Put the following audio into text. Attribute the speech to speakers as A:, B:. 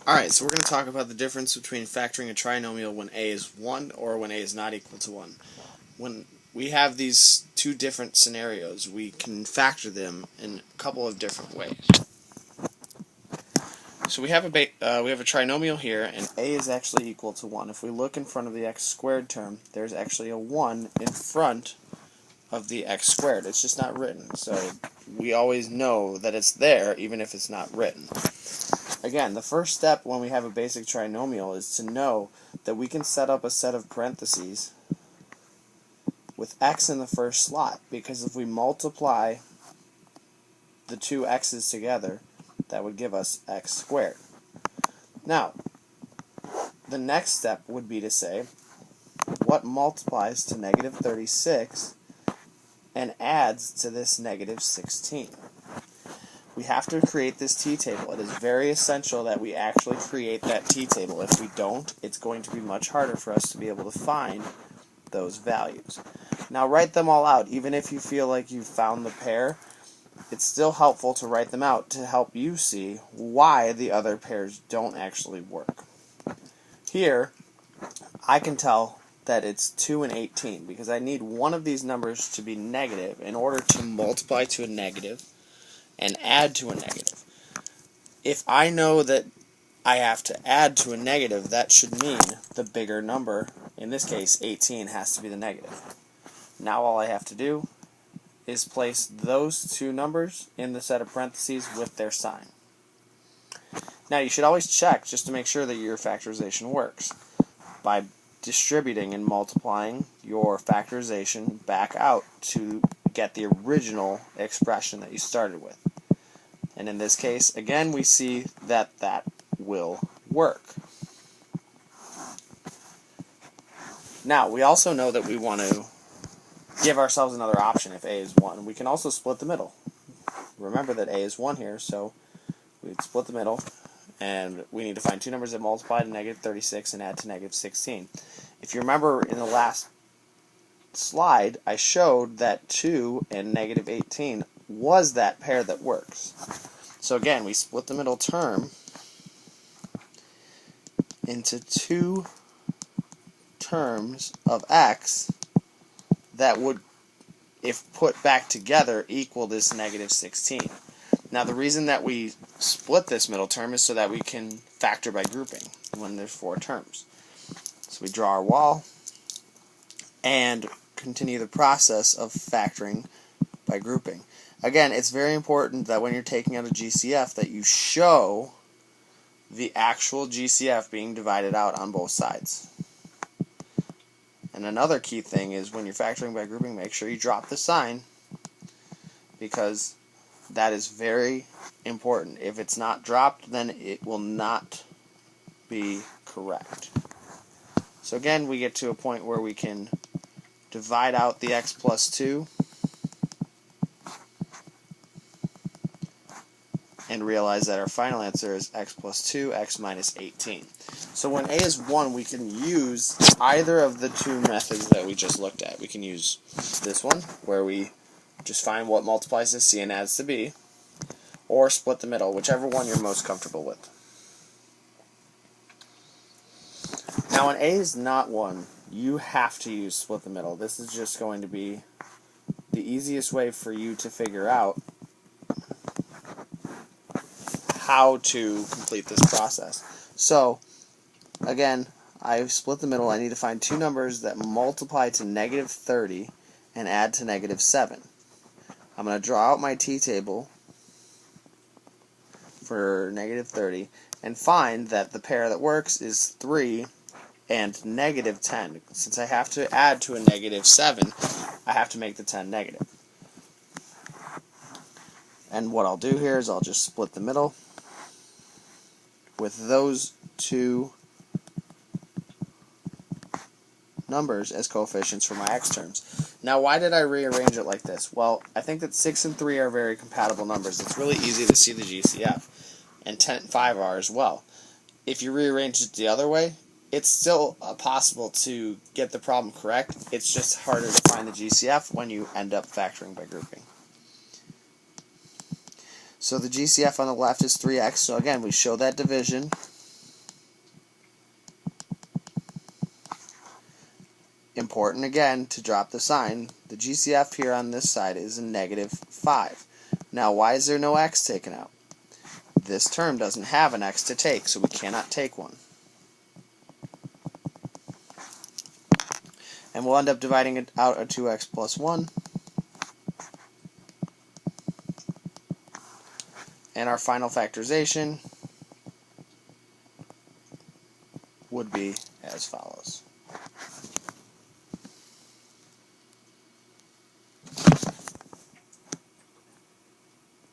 A: Alright, so we're going to talk about the difference between factoring a trinomial when a is 1 or when a is not equal to 1. When we have these two different scenarios, we can factor them in a couple of different ways. So we have a trinomial here, and a is actually equal to 1. If we look in front of the x squared term, there's actually a 1 in front of the x squared. It's just not written, so we always know that it's there even if it's not written. Again, the first step when we have a basic trinomial is to know that we can set up a set of parentheses with x in the first slot, because if we multiply the two x's together, that would give us x squared. Now, the next step would be to say, what multiplies to negative 36 and adds to this negative 16? We have to create this t-table. It is very essential that we actually create that t-table. If we don't, it's going to be much harder for us to be able to find those values. Now write them all out. Even if you feel like you've found the pair, it's still helpful to write them out to help you see why the other pairs don't actually work. Here, I can tell that it's 2 and 18 because I need one of these numbers to be negative in order to multiply to a negative and add to a negative. If I know that I have to add to a negative, that should mean the bigger number, in this case 18, has to be the negative. Now all I have to do is place those two numbers in the set of parentheses with their sign. Now you should always check just to make sure that your factorization works by distributing and multiplying your factorization back out to get the original expression that you started with. And in this case, again, we see that that will work. Now, we also know that we want to give ourselves another option if a is 1. We can also split the middle. Remember that a is 1 here, so we'd split the middle, and we need to find two numbers that multiply to negative 36 and add to negative 16. If you remember in the last slide, I showed that 2 and negative 18 was that pair that works. So again, we split the middle term into two terms of x that would, if put back together, equal this negative 16. Now the reason that we split this middle term is so that we can factor by grouping when there's 4 terms. So we draw our wall and continue the process of factoring by grouping. Again, it's very important that when you're taking out a GCF that you show the actual GCF being divided out on both sides. And another key thing is when you're factoring by grouping, make sure you drop the sign, because that is very important. If it's not dropped, then it will not be correct. So again, we get to a point where we can divide out the x plus 2 and realize that our final answer is x plus 2, x minus 18. So when a is 1, we can use either of the two methods that we just looked at. We can use this one, where we just find what multiplies to c and adds to b, or split the middle, whichever one you're most comfortable with. Now when a is not 1, you have to use split the middle. This is just going to be the easiest way for you to figure out how to complete this process. So, again, I've split the middle. I need to find two numbers that multiply to negative 30 and add to negative 7. I'm going to draw out my t-table for negative 30 and find that the pair that works is 3 and negative 10. Since I have to add to a negative 7, I have to make the 10 negative. And what I'll do here is I'll just split the middle with those two numbers as coefficients for my x terms. Now, why did I rearrange it like this? Well, I think that 6 and 3 are very compatible numbers. It's really easy to see the GCF, and 10 and 5 are as well. If you rearrange it the other way, it's still possible to get the problem correct. It's just harder to find the GCF when you end up factoring by grouping. So the GCF on the left is 3x. So again, we show that division important again to drop the sign. The GCF here on this side is a -5. Now, why is there no x taken out? This term doesn't have an x to take, so we cannot take one. And we'll end up dividing it out a 2x plus 1. And our final factorization would be as follows.